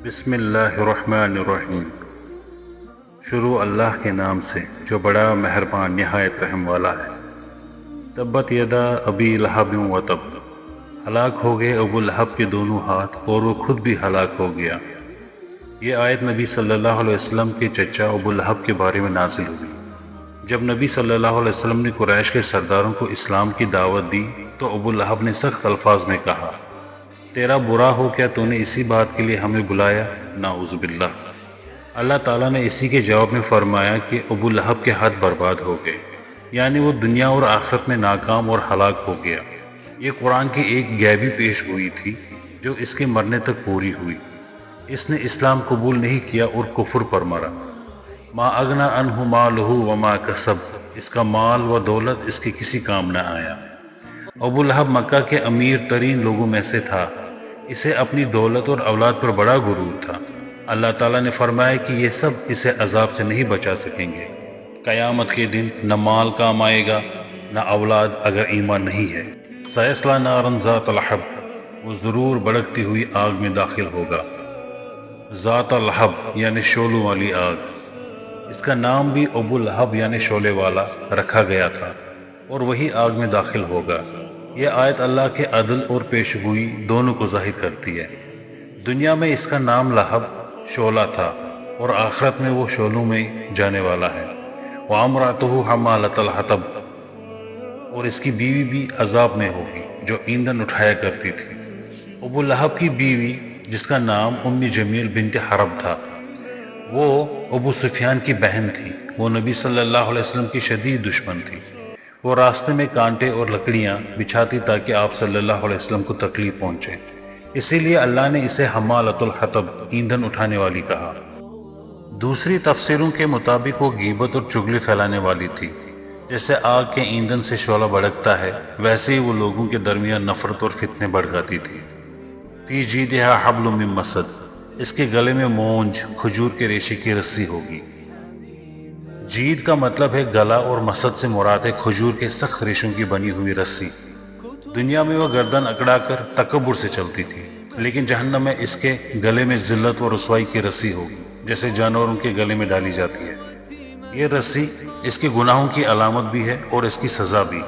بسم اللہ الرحمن الرحیم۔ شروع اللہ کے نام سے جو بڑا مہربان نہایت رحم والا ہے۔ تبت یدا ابی لہب و تب، ہلاک ہو گئے ابو لہب کے دونوں ہاتھ اور وہ خود بھی ہلاک ہو گیا۔ یہ آیت نبی صلی اللہ علیہ وسلم کے چچا ابو لہب کے بارے میں نازل ہوئی۔ جب نبی صلی اللہ علیہ وسلم نے قریش کے سرداروں کو اسلام کی دعوت دی تو ابو لہب نے سخت الفاظ میں کہا، تیرا برا ہو کیا تو نے اسی بات کے لیے ہمیں بلایا؟ نعوذ باللہ۔ اللہ تعالیٰ نے اسی کے جواب میں فرمایا کہ ابو لہب کے ہاتھ برباد ہو گئے، یعنی وہ دنیا اور آخرت میں ناکام اور ہلاک ہو گیا۔ یہ قرآن کی ایک غیبی پیش گوئی تھی جو اس کے مرنے تک پوری ہوئی۔ اس نے اسلام قبول نہیں کیا اور کفر پر مرا۔ ما اغنی عنہ مالہ وما کسب، اس کا مال و دولت اس کے کسی کام نہ آیا۔ ابو لہب مکہ کے امیر ترین لوگوں میں سے تھا۔ اسے اپنی دولت اور اولاد پر بڑا غرور تھا۔ اللہ تعالیٰ نے فرمایا کہ یہ سب اسے عذاب سے نہیں بچا سکیں گے۔ قیامت کے دن نہ مال کام آئے گا نہ اولاد اگر ایمان نہیں ہے۔ سیصلی نارا ذات لہب، وہ ضرور بھڑکتی ہوئی آگ میں داخل ہوگا۔ ذات لہب یعنی شعلوں والی آگ۔ اس کا نام بھی ابو لہب یعنی شعلے والا رکھا گیا تھا اور وہی آگ میں داخل ہوگا۔ یہ آیت اللہ کے عدل اور پیشگوئی دونوں کو ظاہر کرتی ہے۔ دنیا میں اس کا نام لہب شعلہ تھا اور آخرت میں وہ شعلوں میں جانے والا ہے۔ وامرأتہ حمالۃ الحطب، اور اس کی بیوی بھی عذاب میں ہوگی جو ایندھن اٹھایا کرتی تھی۔ ابو لہب کی بیوی جس کا نام ام جمیل بنت حرب تھا، وہ ابو سفیان کی بہن تھی۔ وہ نبی صلی اللہ علیہ وسلم کی شدید دشمن تھی۔ وہ راستے میں کانٹے اور لکڑیاں بچھاتی تاکہ آپ صلی اللہ علیہ وسلم کو تکلیف پہنچے۔ اسی لیے اللہ نے اسے حمالۃ الحطب ایندھن اٹھانے والی کہا۔ دوسری تفسیروں کے مطابق وہ غیبت اور چغلی پھیلانے والی تھی۔ جیسے آگ کے ایندھن سے شعلہ بھڑکتا ہے ویسے ہی وہ لوگوں کے درمیان نفرت اور فتنے بھڑکاتی تھی۔ فی جیدہا حبل من مسد، اس کے گلے میں مونج کھجور کے ریشے کی رسی ہوگی۔ جید کا مطلب ہے گلا اور مسد سے مراد ہے کھجور کے سخت ریشوں کی بنی ہوئی رسی۔ دنیا میں وہ گردن اکڑا کر تکبر سے چلتی تھی، لیکن جہنم میں اس کے گلے میں ذلت و رسوائی کی رسی ہوگی جیسے جانوروں کے گلے میں ڈالی جاتی ہے۔ یہ رسی اس کے گناہوں کی علامت بھی ہے اور اس کی سزا بھی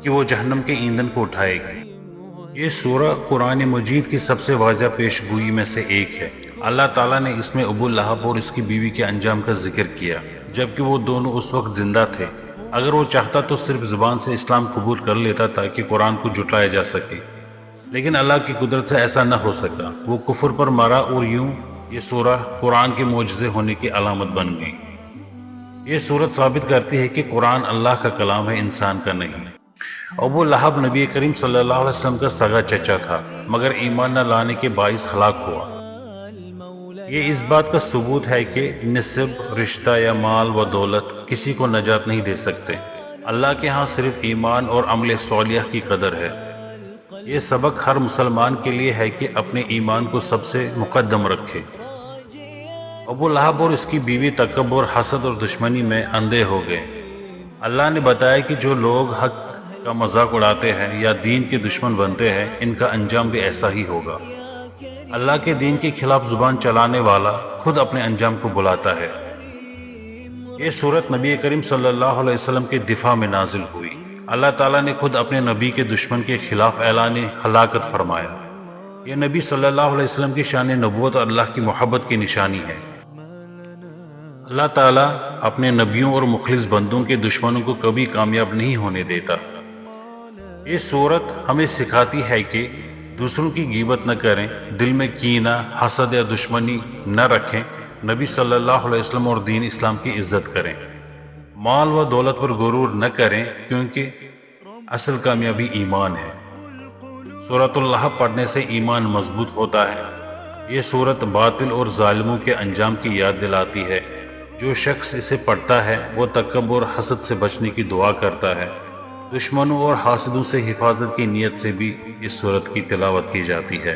کہ وہ جہنم کے ایندھن کو اٹھائے گی۔ یہ سورہ قرآن مجید کی سب سے واضح پیش گوئی میں سے ایک ہے۔ اللہ تعالیٰ نے اس میں ابو لہب اور اس کی بیوی کے انجام کا ذکر کیا جبکہ وہ دونوں اس وقت زندہ تھے۔ اگر وہ چاہتا تو صرف زبان سے اسلام قبول کر لیتا تاکہ قرآن کو جھٹلایا جا سکے، لیکن اللہ کی قدرت سے ایسا نہ ہو سکا۔ وہ کفر پر مرا اور یوں یہ سورہ قرآن کے معجزے ہونے کی علامت بن گئی۔ یہ صورت ثابت کرتی ہے کہ قرآن اللہ کا کلام ہے، انسان کا نہیں۔ ابو لہب نبی کریم صلی اللہ علیہ وسلم کا سگا چچا تھا مگر ایمان نہ لانے کے باعث ہلاک ہوا۔ یہ اس بات کا ثبوت ہے کہ نسب، رشتہ یا مال و دولت کسی کو نجات نہیں دے سکتے۔ اللہ کے ہاں صرف ایمان اور عمل صالح کی قدر ہے۔ یہ سبق ہر مسلمان کے لیے ہے کہ اپنے ایمان کو سب سے مقدم رکھے۔ ابو لہب اور اس کی بیوی تکبر، حسد اور دشمنی میں اندھے ہو گئے۔ اللہ نے بتایا کہ جو لوگ حق کا مذاق اڑاتے ہیں یا دین کے دشمن بنتے ہیں ان کا انجام بھی ایسا ہی ہوگا۔ اللہ کے دین کے خلاف زبان چلانے والا خود اپنے انجام کو بلاتا ہے۔ یہ سورت نبی کریم صلی اللہ علیہ وسلم کے دفاع میں نازل ہوئی۔ اللہ تعالیٰ نے خود اپنے نبی کے دشمن کے خلاف اعلان ہلاکت فرمایا۔ یہ نبی صلی اللہ علیہ وسلم کی شان نبوت اور اللہ کی محبت کی نشانی ہے۔ اللہ تعالیٰ اپنے نبیوں اور مخلص بندوں کے دشمنوں کو کبھی کامیاب نہیں ہونے دیتا۔ یہ سورت ہمیں سکھاتی ہے کہ دوسروں کی غیبت نہ کریں، دل میں کینہ، حسد یا دشمنی نہ رکھیں، نبی صلی اللہ علیہ وسلم اور دین اسلام کی عزت کریں، مال و دولت پر غرور نہ کریں کیونکہ اصل کامیابی ایمان ہے۔ سورۃ اللہب پڑھنے سے ایمان مضبوط ہوتا ہے۔ یہ سورت باطل اور ظالموں کے انجام کی یاد دلاتی ہے۔ جو شخص اسے پڑھتا ہے وہ تکبر، حسد سے بچنے کی دعا کرتا ہے۔ دشمنوں اور حاسدوں سے حفاظت کی نیت سے بھی اس سورت کی تلاوت کی جاتی ہے۔